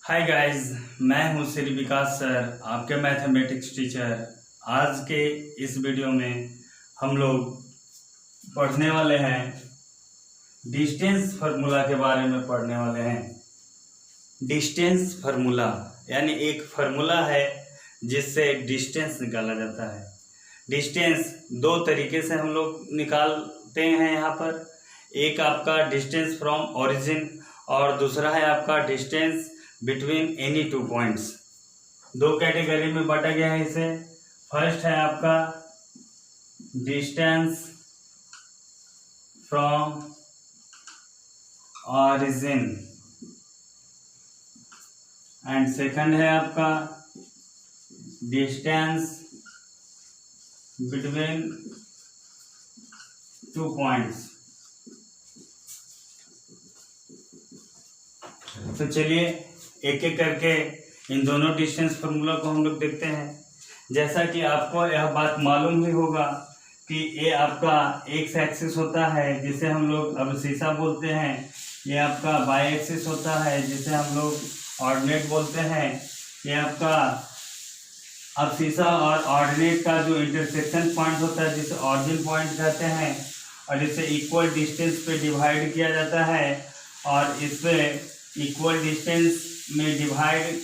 Hi guys, मैं हूं श्री विकास sir, आपके मैथमेटिक्स टीचर। आज के इस वीडियो में हम लोग पढ़ने वाले हैं डिस्टेंस फार्मूला के बारे में पढ़ने वाले हैं। डिस्टेंस फार्मूला यानी एक फार्मूला है जिससे डिस्टेंस निकाला जाता है। डिस्टेंस दो तरीके से हम लोग निकालते हैं यहाँ पर। एक आपका डिस्टेंस फ्रॉम ओरिजिन और दूसरा है आपका distance between any two points. दो कैटेगरी में बांटा गया है इसे। फर्स्ट है आपका distance from origin and second है आपका डिस्टेंस बिटवीन टू पॉइंट्स। तो चलिए एक एक करके इन दोनों डिस्टेंस फार्मूला को हम लोग देखते हैं। जैसा कि आपको यह बात मालूम ही होगा कि ये आपका एक्स एक्सिस होता है जिसे हम लोग अब्सिसा बोलते हैं। ये आपका वाई एक्सिस होता है जिसे हम लोग ऑर्डिनेट बोलते हैं। ये आपका अब्सिसा और ऑर्डिनेट का जो इंटरसेक्शन पॉइंट होता है जिसे ऑरिजिन पॉइंट कहते हैं, और इसे इक्वल डिस्टेंस पे डिवाइड किया जाता है और इस पे इक्वल डिस्टेंस में डिवाइड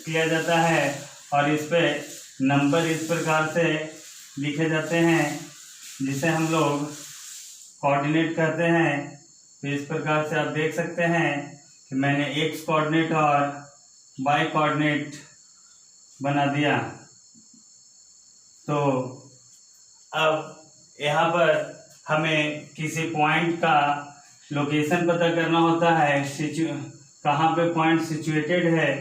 किया जाता है और इस पे नंबर इस प्रकार से लिखे जाते हैं जिसे हम लोग कोऑर्डिनेट कहते हैं। तो इस प्रकार से आप देख सकते हैं कि मैंने एक्स कोऑर्डिनेट और वाई कोऑर्डिनेट बना दिया। तो अब यहाँ पर हमें किसी पॉइंट का लोकेशन पता करना होता है, कहाँ पे पॉइंट सिचुएटेड है।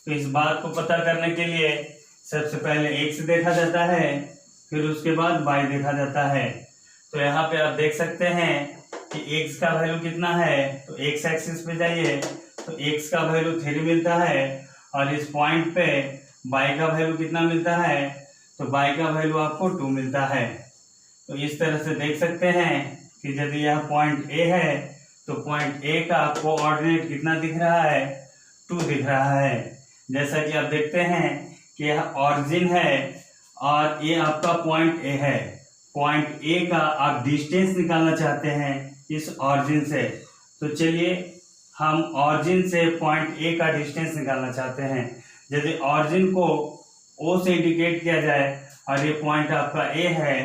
तो इस बात को पता करने के लिए सबसे पहले एक्स देखा जाता है, फिर उसके बाद वाई देखा जाता है। तो यहाँ पे आप देख सकते हैं कि एक्स का वैल्यू कितना है। तो एक्स एक्सिस पे जाइए तो एक्स का वैल्यू 3 मिलता है और इस पॉइंट पे वाई का वैल्यू कितना मिलता है, तो वाई का वैल्यू आपको 2 मिलता है। तो इस तरह से देख सकते हैं कि यदि यह पॉइंट ए है तो पॉइंट ए का कोऑर्डिनेट कितना दिख रहा है, 2 दिख रहा है। जैसा कि आप देखते हैं कि यह ऑरिजिन है और ये आपका पॉइंट ए है। पॉइंट ए का आप डिस्टेंस निकालना चाहते हैं इस ऑरिजिन से। तो चलिए हम ऑरिजिन से पॉइंट ए का डिस्टेंस निकालना चाहते हैं। यदि ऑरिजिन को ओ से इंडिकेट किया जाए और ये पॉइंट आपका ए है,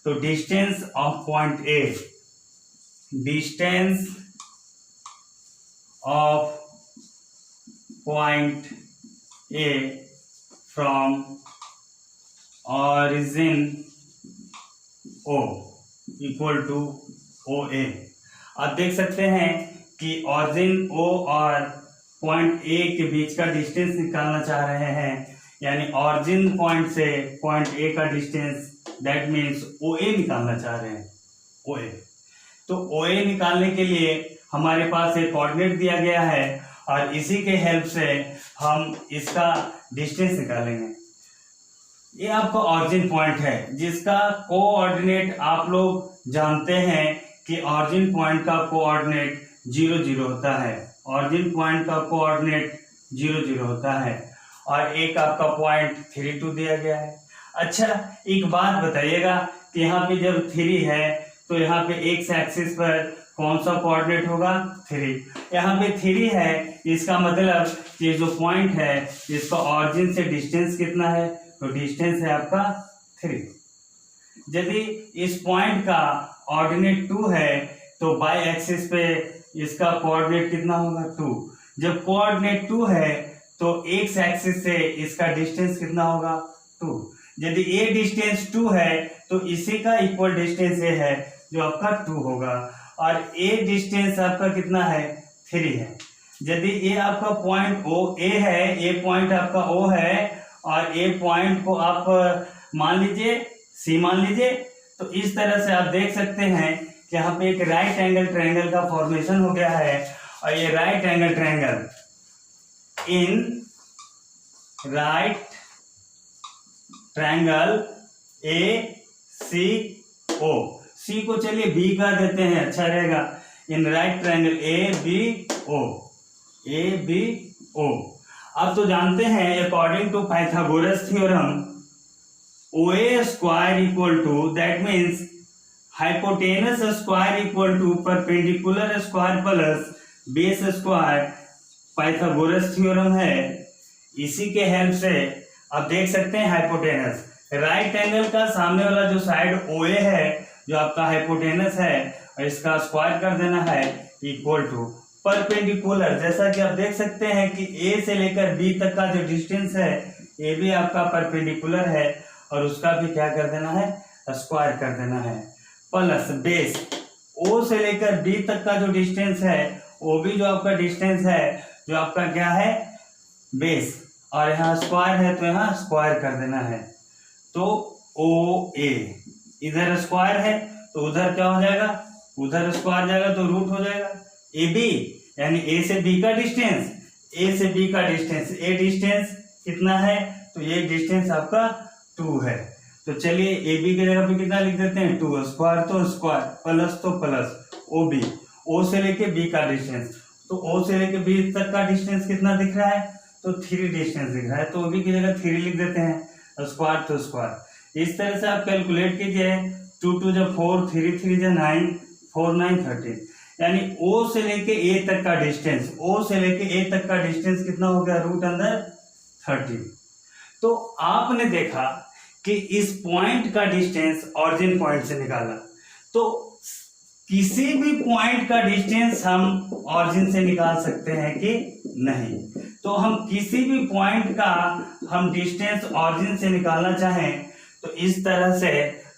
तो distance of point A, distance of point A from origin O equal to OA। आप देख सकते हैं कि ऑरिजिन O और पॉइंट A के बीच का डिस्टेंस निकालना चाह रहे हैं, यानी ऑरिजिन पॉइंट से पॉइंट A का डिस्टेंस, दैट मीन्स OA निकालना चाह रहे हैं। OA, तो OA निकालने के लिए हमारे पास एक कोऑर्डिनेट दिया गया है और इसी के हेल्प से हम इसका डिस्टेंस निकालेंगे। ये आपका ऑरिजिन पॉइंट है जिसका कोऑर्डिनेट आप लोग जानते हैं कि ऑरिजिन पॉइंट का कोऑर्डिनेट 0 0 होता है। ऑरिजिन पॉइंट का कोऑर्डिनेट 0 0 होता है और एक आपका पॉइंट 3 2 दिया गया है। अच्छा, एक बात बताइएगा कि यहाँ पे जब 3 है तो यहाँ पे एक्स एक्सिस पर कौन सा कोऑर्डिनेट होगा, 3। यहाँ पे 3 है, इसका मतलब ये जो पॉइंट है इसका ऑरिजिन से डिस्टेंस कितना है, तो डिस्टेंस है आपका 3। यदि इस पॉइंट का ऑर्डिनेट 2 है तो वाई एक्सिस पे इसका कोऑर्डिनेट कितना होगा, 2। जब कोऑर्डिनेट 2 है तो एक्स एक्सिस से इसका डिस्टेंस कितना होगा, 2। यदि ये डिस्टेंस 2 है तो इसी का इक्वल डिस्टेंस ये है जो आपका 2 होगा, और ए डिस्टेंस आपका कितना है, 3 है। यदि ये आपका पॉइंट ओ ए है, ये पॉइंट आपका ओ है और ये पॉइंट को आप मान लीजिए सी मान लीजिए, तो इस तरह से आप देख सकते हैं कि यहाँ पे एक राइट एंगल ट्रायंगल का फॉर्मेशन हो गया है। और ये right angle triangle in right triangle A C O, C को चलिए बी कर देते हैं, अच्छा रहेगा। In right triangle A B O, O. अब तो जानते हैं according to Pythagoras theorem OA square equal to, that means hypotenuse square equal to perpendicular square plus base square, Pythagoras theorem है। इसी के हेल्प से आप देख सकते हैं हाइपोटेनस, राइट एंगल का सामने वाला जो साइड OA है, जो आपका हाइपोटेनस है, और इसका स्क्वायर कर देना है इक्वल टू परपेंडिकुलर। जैसा कि आप देख सकते हैं कि A से लेकर B तक का जो डिस्टेंस है, AB आपका परपेंडिकुलर है, और उसका भी क्या कर देना है, स्क्वायर कर देना है, प्लस बेस O से लेकर B तक का जो डिस्टेंस है, OB जो आपका डिस्टेंस है, जो आपका क्या है, बेस, और यहाँ स्क्वायर है तो यहाँ स्क्वायर कर देना है। तो OA इधर स्क्वायर है तो उधर क्या हो जाएगा, उधर स्क्वायर जाएगा तो रूट हो जाएगा। AB यानी A से B का डिस्टेंस, A से B का डिस्टेंस, A डिस्टेंस कितना है, तो ये डिस्टेंस आपका 2 है। तो चलिए AB की जगह पे कितना लिख देते हैं, 2, स्क्वायर तो स्क्वायर, प्लस तो प्लस, OB, O से लेके B का डिस्टेंस, तो O से लेके B तक का डिस्टेंस कितना दिख रहा है, तो 3 डिस्टेंस दिख रहा है, तो OB की जगह 3 लिख देते हैं, स्क्वायर तो स्क्वायर। इस तरह से आप कैलकुलेट कीजिए, 2 2 जब 4, 3 3 जब 9, 4 9 13, यानी O से लेके A तक का डिस्टेंस, O से लेके A तक का डिस्टेंस कितना हो गया, रूट अंदर 30। तो आपने देखा कि इस पॉइंट का डिस्टेंस ऑरिजिन पॉइंट से निकाला, तो किसी भी पॉइंट का डिस्टेंस हम ऑरिजिन से निकाल सकते हैं कि नहीं। तो हम किसी भी पॉइंट का हम डिस्टेंस ऑरिजिन से निकालना चाहें तो इस तरह से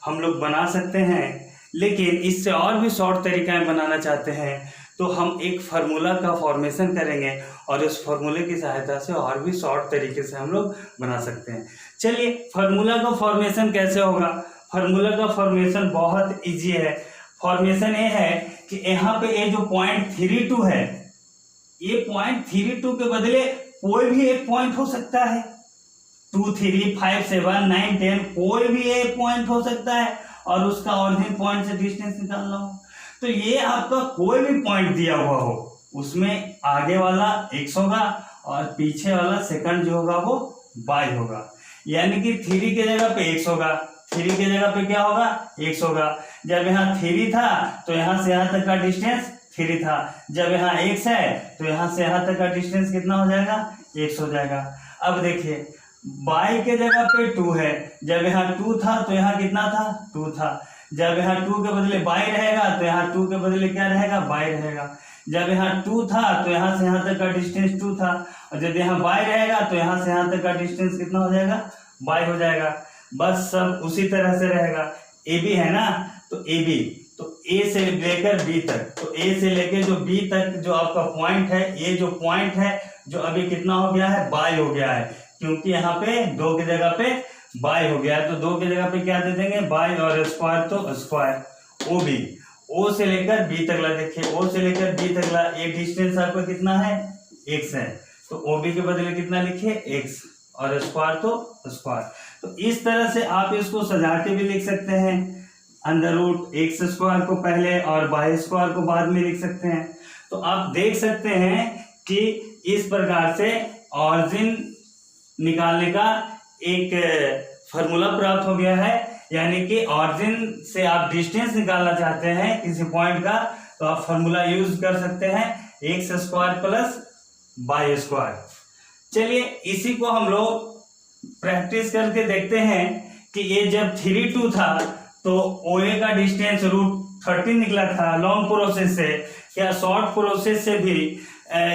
हम लोग बना सकते हैं, लेकिन इससे और भी शॉर्ट तरीका में बनाना चाहते हैं तो हम एक फार्मूला का फॉर्मेशन करेंगे, और उस फार्मूले की सहायता से और भी शॉर्ट तरीके से हम लोग बना सकते हैं। चलिए फार्मूला का फॉर्मेशन कैसे होगा। फार्मूला का फॉर्मेशन बहुत इजी है। फॉर्मेशन ये है कि यहाँ पे ये जो पॉइंट 32 है, ये पॉइंट 32 के बदले कोई भी एक पॉइंट हो सकता है, 2 3 5 7 9 10 कोई भी एक पॉइंट हो सकता है, और उसका ऑरिजिन पॉइंट से डिस्टेंस निकालना हो। तो ये आपका कोई भी पॉइंट दिया हुआ हो, उसमें आगे वाला x होगा और पीछे वाला सेकंड जो होगा वो y होगा। यानी कि 3 की जगह पे x होगा, 3 की जगह पे क्या होगा, x होगा। जब यहाँ 3 था तो यहाँ से यहाँ तक का डिस्टेंस 3 था, जब यहाँ x है तो यहाँ से यहाँ तक का डिस्टेंस कितना हो जाएगा, x हो जाएगा। अब देखिए y के जगह पे 2 है, जब यहाँ 2 था तो यहाँ कितना था, 2 था। जब यहाँ 2 के बदले y रहेगा तो यहाँ 2 के बदले क्या रहेगा, y रहेगा। जब यहाँ 2 था तो यहाँ से यहाँ तक का डिस्टेंस 2 था, और जब यहाँ y रहेगा तो यहाँ से यहाँ तक का डिस्टेंस कितना हो जाएगा, y हो जाएगा। बस सब उसी तरह से रहेगा। AB है ना, तो AB, तो A से लेकर B तक, तो A से लेकर जो B तक जो आपका पॉइंट है, ये जो पॉइंट है जो अभी कितना हो गया है, y हो गया है, क्योंकि यहाँ पे 2 की जगह पे y हो गया है, तो 2 की जगह पे क्या दे देंगे, y, और स्क्वायर तो स्क्वायर। OB, O से लेकर B तक ला, देखिए O से लेकर B तक ला, ये डिस्टेंस आपका कितना है, x है, तो OB के बदले कितना लिखिए, x, और स्क्वायर तो स्क्वायर। तो इस तरह से आप इसको सजा के भी लिख सकते हैं, अंडर रूट x स्क्वायर को पहले और y स्क्वायर को बाद में लिख सकते हैं। तो आप देख सकते हैं कि इस प्रकार से ऑरिजिन निकालने का एक फार्मूला प्राप्त हो गया है। यानी कि ऑरिजिन से आप डिस्टेंस निकालना चाहते हैं किसी पॉइंट का, तो आप फार्मूला यूज कर सकते हैं, x square plus y square. चलिए इसी को हम लोग प्रैक्टिस करके देखते हैं कि ये जब 32 था तो OA का डिस्टेंस रूट 30 निकला था लॉन्ग प्रोसेस से, क्या शॉर्ट प्रोसेस से भी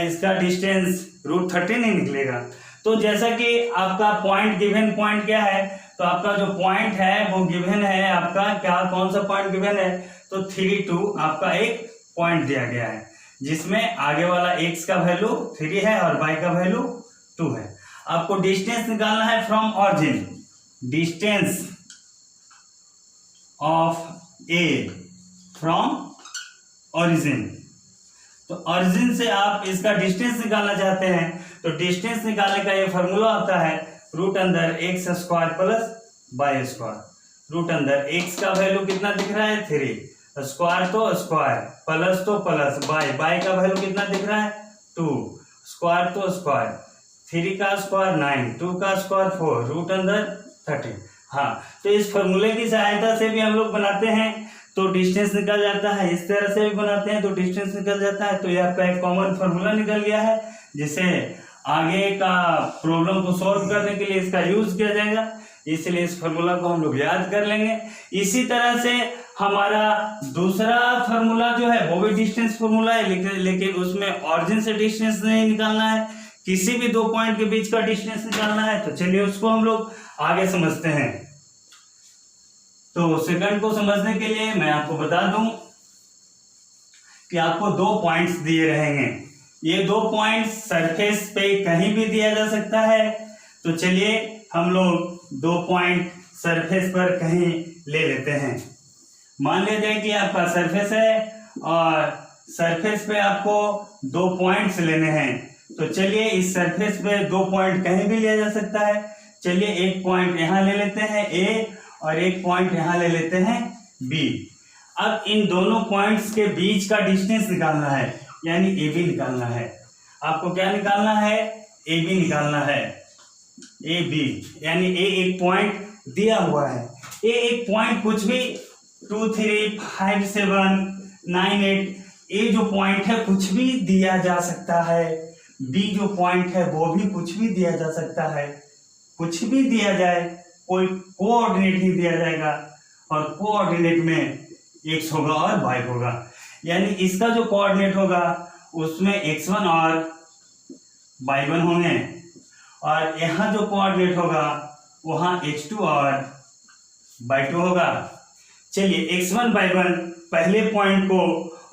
इसका डिस्टेंस रूट 30 नहीं निकलेगा। तो जैसा कि आपका पॉइंट गिवन पॉइंट क्या है, तो आपका जो पॉइंट है वो गिवन है, आपका क्या कौन सा पॉइंट गिवन है, तो 32 आपका एक पॉइंट दिया गया है, जिसमें आगे वाला x का वैल्यू 3 है और y का वैल्यू 2 है। आपको डिस्टेंस निकालना है from origin, distance of A from origin. तो ऑरिजिन से आप इसका डिस्टेंस निकालना चाहते हैं, तो डिस्टेंस निकालने का ये फॉर्मूला आता है, रूट अंदर x square plus y square. Root अंदर x का वैल्यू कितना दिख रहा है, 3, स्क्वायर तो स्क्वायर, प्लस तो प्लस, y का वैल्यू कितना दिख रहा है, 2, स्क्वायर तो स्क्वायर, 3 का स्क्वायर 9, 2 का स्क्वायर 4, रूट अंदर 30। हाँ, तो इस फॉर्मूले की सहायता से भी हम लोग बनाते हैं तो डिस्टेंस निकल जाता है, इस तरह से भी बनाते हैं तो डिस्टेंस निकल जाता है। तो यह आपका एक कॉमन फॉर्मूला निकल गया है जिसे आगे का प्रॉब्लम को सॉल्व करने के लिए इसका यूज किया जाएगा, इसलिए इस फॉर्मूला को हम लोग याद कर लेंगे। इसी तरह से हमारा दूसरा फार्मूला जो है वो भी डिस्टेंस फार्मूला है, लेकिन उसमें ऑरिजिन से डिस्टेंस नहीं निकालना है, किसी भी दो पॉइंट के बीच का डिस्टेंस निकालना है। तो चलिए उसको हम लोग आगे समझते हैं। तो सेकंड को समझने के लिए मैं आपको बता दूं कि आपको दो पॉइंट्स दिए रहेंगे, ये दो पॉइंट्स सरफेस पे कहीं भी दिया जा सकता है। तो चलिए हम लोग दो पॉइंट सरफेस पर कहीं ले लेते हैं। मान लेते हैं कि आपका सरफेस है और सरफेस पे आपको दो पॉइंट्स लेने हैं। तो चलिए इस सरफेस पे दो पॉइंट कहीं भी लिया जा सकता है। चलिए एक पॉइंट यहाँ ले लेते हैं A और एक पॉइंट यहाँ ले लेते हैं B। अब इन दोनों पॉइंट्स के बीच का डिस्टेंस निकालना है, यानी AB निकालना है। आपको क्या निकालना है? AB निकालना है। AB यानी A एक पॉइंट दिया हुआ है। A एक पॉइंट कुछ भी 2, 3, 5, 7, 9, 8 A जो पॉइंट है कुछ भी दिया जा सकता है। B जो पॉइंट है वो भी कुछ भी दिया जा सकता है। कुछ भी दिया जाए, कोई कोऑर्डिनेट ही दिया जाएगा और कोऑर्डिनेट में x होगा और y होगा, यानी इसका जो कोऑर्डिनेट होगा उसमें x1 और y1 होंगे और यहाँ जो कोऑर्डिनेट होगा वहाँ x2 और y2 होगा। चलिए x1 y1 पहले पॉइंट को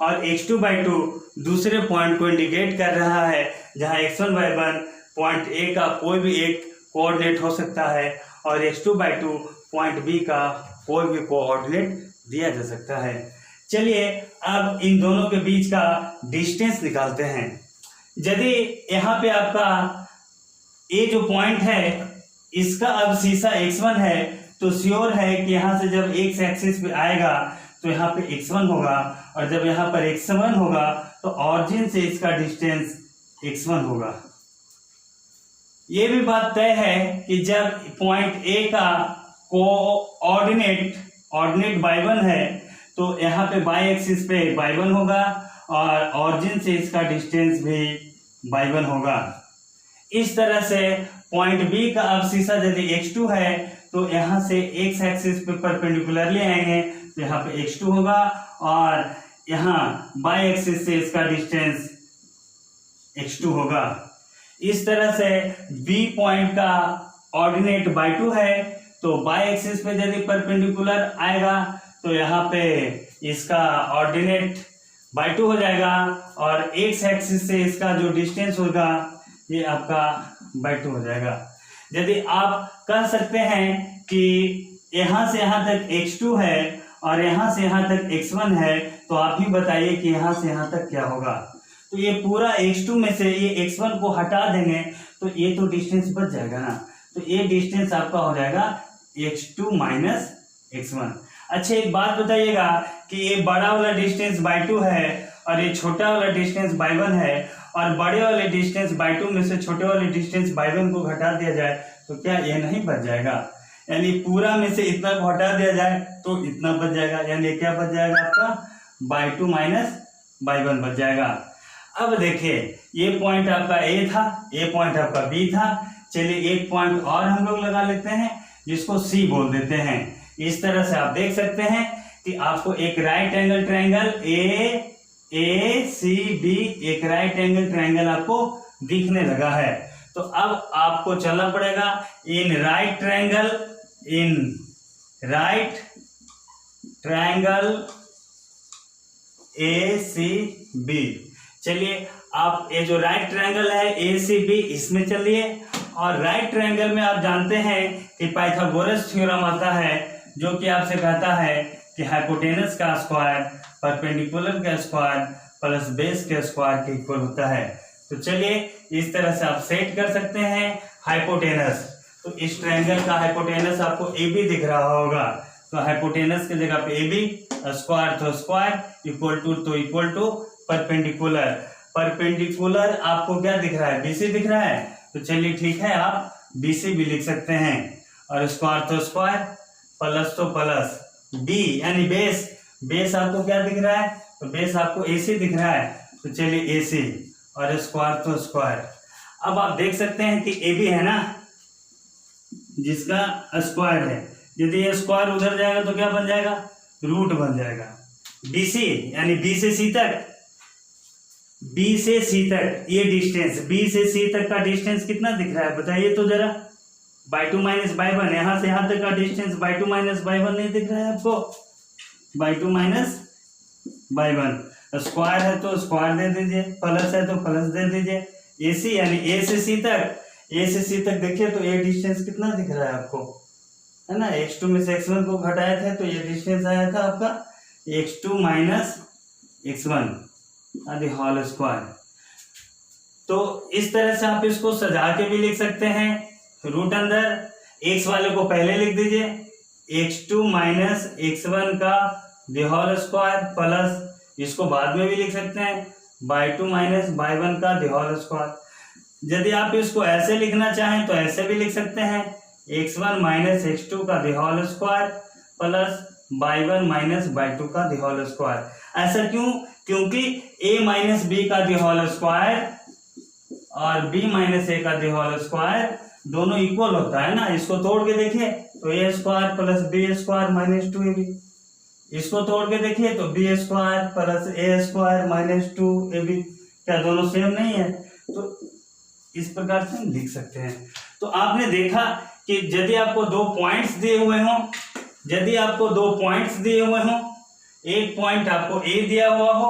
और x2 y2 दूसरे पॉइंट को इंडिकेट कर रहा है, जहाँ x1 y1 पॉइंट A का कोई भी एक कोऑर्डिनेट हो सकता है और x2 y2 पॉइंट B का कोई भी कोऑर्डिनेट दिया जा सकता है। चलिए अब इन दोनों के बीच का डिस्टेंस निकालते हैं। यदि यहाँ पे आपका A जो पॉइंट है इसका अब शीशा x1 है तो श्योर है कि यहाँ से जब x एक्सिस पे आएगा तो यहाँ पे x1 होगा और जब यहाँ पर x1 होगा तो ऑरिजिन से इसका डिस्टेंस x1 होगा। ये भी बात तय है कि जब पॉइंट A का कोऑर्डिनेट y1 है तो यहाँ पे y एक्सिस पे y1 होगा और ऑरिजिन से इसका डिस्टेंस भी y1 होगा। इस तरह से पॉइंट B का अवशिषा यदि x2 है तो यहाँ से x एक्सिस पे परपेंडिकुलरली आएंगे तो यहाँ पे x2 होगा और यहाँ y एक्सिस से इसका डिस्टेंस x2 होगा। इस तरह से B पॉइंट का ऑर्डिनेट y2 है तो y एक्सिस पे यदि परपेंडिकुलर आएगा तो यहाँ पे इसका ऑर्डिनेट y2 हो जाएगा और x एक्सिस से इसका जो डिस्टेंस होगा ये आपका y2 हो जाएगा। यदि आप कह सकते हैं कि यहाँ से यहाँ तक x2 है और यहाँ से यहाँ तक x1 है तो आप ही बताइए कि यहाँ से यहाँ तक क्या होगा। तो ये पूरा x2 में से ये x1 को हटा देंगे तो ये तो डिस्टेंस बच जाएगा ना, तो ये डिस्टेंस आपका हो जाएगा x2 माइनस x1। अच्छा एक बात बताइएगा कि ये बड़ा वाला डिस्टेंस y2 है और ये छोटा वाला डिस्टेंस y1 है और बड़े वाले डिस्टेंस y2 में से छोटे वाले डिस्टेंस y1 को घटा दिया जाए तो क्या ये नहीं बच जाएगा? यानी पूरा में से इतना को हटा दिया जाए तो इतना बच जाएगा, यानी क्या बच जाएगा आपका y2 माइनस y1 बच जाएगा। अब देखिए ये पॉइंट आपका A था, ये पॉइंट आपका B था। चलिए एक पॉइंट और हम लोग लगा लेते हैं जिसको C बोल देते हैं। इस तरह से आप देख सकते हैं कि आपको एक राइट एंगल ट्रायंगल AACB एक राइट एंगल ट्रायंगल आपको दिखने लगा है। तो अब आपको चलना पड़ेगा इन राइट ट्रायंगल ACB। चलिए आप ये जो राइट ट्रायंगल है ACB इसमें चलिए और राइट ट्रायंगल में आप जानते हैं कि पाइथागोरस थ्योरम आता है जो कि आपसे कहता है कि हाइपोटेनस का स्क्वायर परपेंडिकुलर का स्क्वायर प्लस बेस के स्क्वायर के इक्वल होता है। तो चलिए इस तरह से आप सेट कर सकते हैं हाइपोटेनस। तो इस ट्रायंगल का हाइपोटेनस आपको AB दिख रहा होगा तो हाइपोटेनस की जगह पे AB स्क्वायर तो square equal to perpendicular. Perpendicular आपको क्या दिख रहा है, बीसी दिख रहा है, तो चलिए ठीक है, आप बीसी भी लिख सकते हैं। और स्क्वायर तो स्क्वायर, प्लस तो प्लस, बी यानी बेस, बेस आपको क्या दिख रहा है, तो बेस आपको एसी दिख रहा है, तो चलिए एसी, और स्क्वायर तो स्क्वायर। अब आप देख सकते हैं कि ए बी है ना, जिसका स्क्वायर है, यदि ये स्क्वायर उधर जाएगा तो क्या बन जाएगा, रूट बन जाएगा। बीसी यानी बी से सी तक, बी से सी तक ये डिस्टेंस, बी से सी तक का डिस्टेंस कितना दिख रहा है बताइए तो जरा, by two minus by one, यहां से यहां तक का distance by two minus by one नहीं दिख रहा है आपको, by two minus by one. Square है तो स्क्वायर दे दीजिए, प्लस है तो प्लस दे दीजिए। एसी यानी ए से सी तक, ए से सी तक देखिए तो ये डिस्टेंस कितना दिख रहा है आपको, है ना, x2 में से x1 को घटाए थे तो ये डिस्टेंस आया था आपका x2 माइनस x1 आदि होल स्क्वायर। तो इस तरह से आप इसको सजा के भी लिख सकते हैं, रूट अंदर x वाले को पहले लिख दीजिए, x2 माइनस x1 का दी होल स्क्वायर, प्लस इसको बाद में भी लिख सकते हैं by two minus by one का दी होल स्क्वायर। यदि आप इसको ऐसे लिखना चाहें तो ऐसे भी लिख सकते हैं, x1 माइनस x2 का the whole square plus y one minus y two का दी होल स्क्वायर। ऐसा क्यों, क्योंकि a माइनस बी का दी होल स्क्वायर और b माइनस ए का दी होल स्क्वायर दोनों इक्वल होता है ना। इसको तोड़ के देखिए तो a square plus B square minus two A B, इसको तोड़ के देखिए तो B square plus A square minus two A B, क्या दोनों सेम नहीं है, तो इस प्रकार से हम लिख सकते हैं। तो आपने देखा कि यदि आपको दो पॉइंट्स दिए हुए हों, यदि आपको दो पॉइंट्स दिए हुए हों, एक पॉइंट आपको ए दिया हुआ हो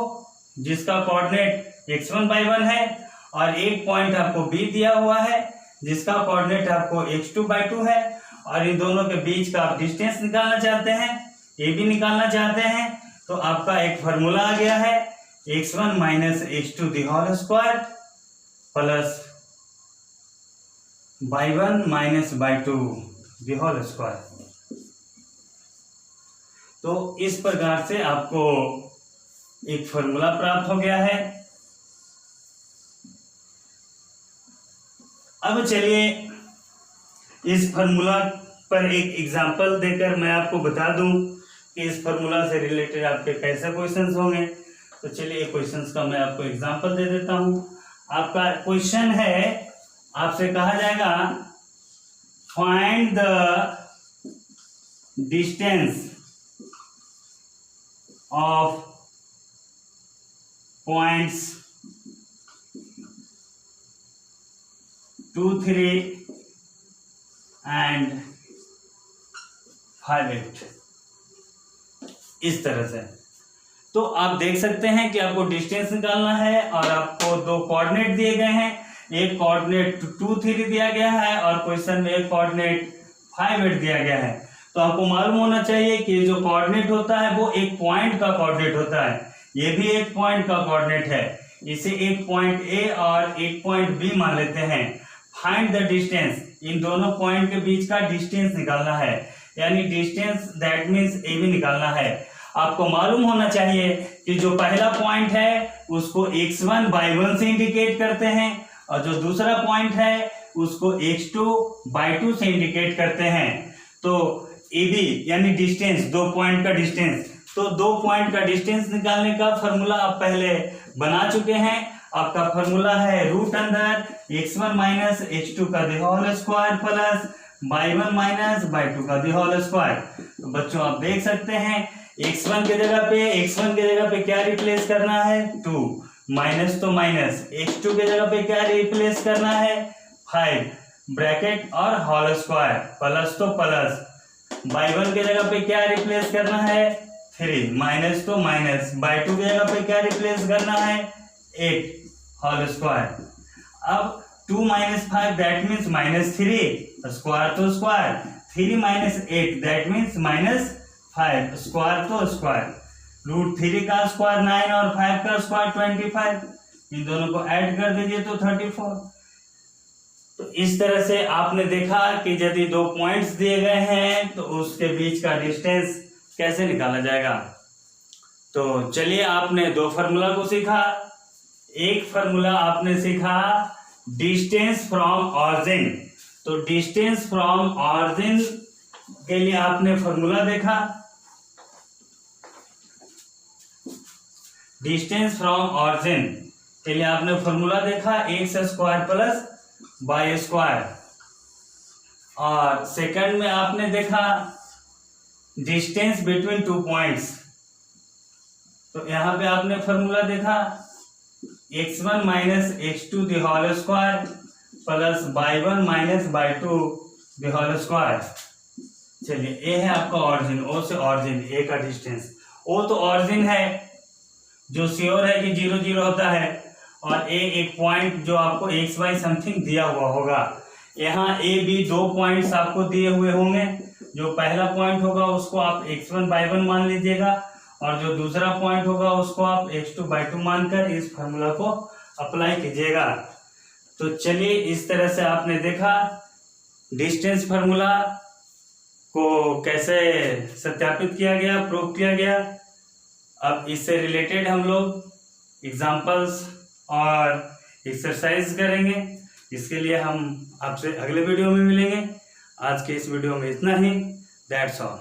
जिसका कोऑर्डिनेट x1/1 है, और एक पॉइंट आपको बी दिया हुआ है जिसका कोऑर्डिनेट आपको x2/2 है, और इन दोनों के बीच का आप डिस्टेंस निकालना चाहते हैं, ए बी निकालना चाहते हैं, तो आपका एक फार्मूला आ गया है x1 minus x2 the whole square plus y one minus y two the whole square. तो इस प्रकार से आपको एक फार्मूला प्राप्त हो गया है। अब चलिए इस फार्मूला पर एक एग्जांपल देकर मैं आपको बता दूं कि इस फार्मूला से रिलेटेड आपके कैसे क्वेश्चंस होंगे। तो चलिए क्वेश्चंस का मैं आपको एग्जांपल दे देता हूं। आपका क्वेश्चन है, आपसे कहा जाएगा find the distance of points 2, 3 and 5, 8, इस तरह से। तो आप देख सकते हैं कि आपको डिस्टेंस निकालना है और आपको दो कोऑर्डिनेट दिए गए हैं, एक कोऑर्डिनेट 2, 3 दिया गया है और क्वेश्चन में एक कोऑर्डिनेट 5, 8 दिया गया है। तो आपको मालूम होना चाहिए कि जो कोऑर्डिनेट होता है वो एक पॉइंट का कोऑर्डिनेट होता है, ये भी एक पॉइंट का कोऑर्डिनेट है, इसे एक पॉइंट ए और एक पॉइंट बी मान लेते हैं। फाइंड द डिस्टेंस, इन दोनों पॉइंट के बीच का डिस्टेंस निकालना है, यानी distance that means A B निकालना है। आपको मालूम होना चाहिए कि जो पहला पॉइंट है उसको x1/1 से इंडिकेट करते हैं और जो दूसरा पॉइंट है उसको x2/2 से इंडिकेट करते हैं। तो ए बी यानी डिस्टेंस, दो पॉइंट का डिस्टेंस, तो दो पॉइंट का डिस्टेंस निकालने का फॉर्मूला आप पहले बना चुके हैं। आपका फॉर्मूला है रूट अंदर x1 माइनस x2 का the whole square plus y one minus y two का दी होल स्क्वायर। तो बच्चों आप देख सकते हैं x1 के जगह पे क्या रिप्लेस करना है 2, माइनस तो माइनस, x2 के जगह पे क्या रिप्लेस करना है 5 ब्रैकेट और होल स्क्वायर, प्लस तो प्लस, बाई वन के जगह पे क्या रिप्लेस करना है 3, माइनस तो माइनस, बाई टू की जगह पे क्या रिप्लेस करना है 8 होल स्क्वायर। अब 2 minus 5 that means minus 3, square तो square, 3 minus 8 that means minus 5, square तो स्क्वायर, रूट 3 का स्क्वायर 9 और 5 का स्क्वायर 25, इन दोनों को ऐड कर दीजिए तो 34। तो इस तरह से आपने देखा कि यदि दो पॉइंट्स दिए गए हैं तो उसके बीच का डिस्टेंस कैसे निकाला जाएगा। तो चलिए आपने दो फार्मूला को सीखा, एक फार्मूला आपने सीखा डिस्टेंस फ्रॉम ऑरिजिन। तो डिस्टेंस फ्रॉम ऑरिजिन के लिए आपने फार्मूला देखा, डिस्टेंस फ्रॉम ऑरिजिन के लिए आपने फार्मूला देखा x square plus y square. और सेकंड में आपने देखा डिस्टेंस बिटवीन टू पॉइंट्स, तो यहां पे आपने फार्मूला देखा x1 minus x2 the whole square plus y1 minus y2 the whole square. चलिए ए है आपका ऑरिजिन, ओ से ऑरिजिन ए का डिस्टेंस। ओ तो ऑरिजिन है जो श्योर है कि 0 0 होता है, और ए एक पॉइंट जो आपको एक्स वाई समथिंग दिया हुआ होगा। यहाँ ए बी दो पॉइंट्स आपको दिए हुए होंगे। जो पहला पॉइंट होगा उसको आप x1 y1 मान लीजिएगा, और जो दूसरा पॉइंट होगा उसको आप x2 y2 मानकर इस फार्मूला को अप्लाई कीजिएगा। तो चलिए इस तरह से आपने देखा डिस्टेंस फार्मूला को कैसे सत्यापित किया गया, प्रूव किया गया। अब इससे रिलेटेड हम लोग एग्जाम्पल्स और एक्सरसाइज करेंगे। इसके लिए हम आपसे अगले वीडियो में मिलेंगे। आज के इस वीडियो में इतना ही। That's all.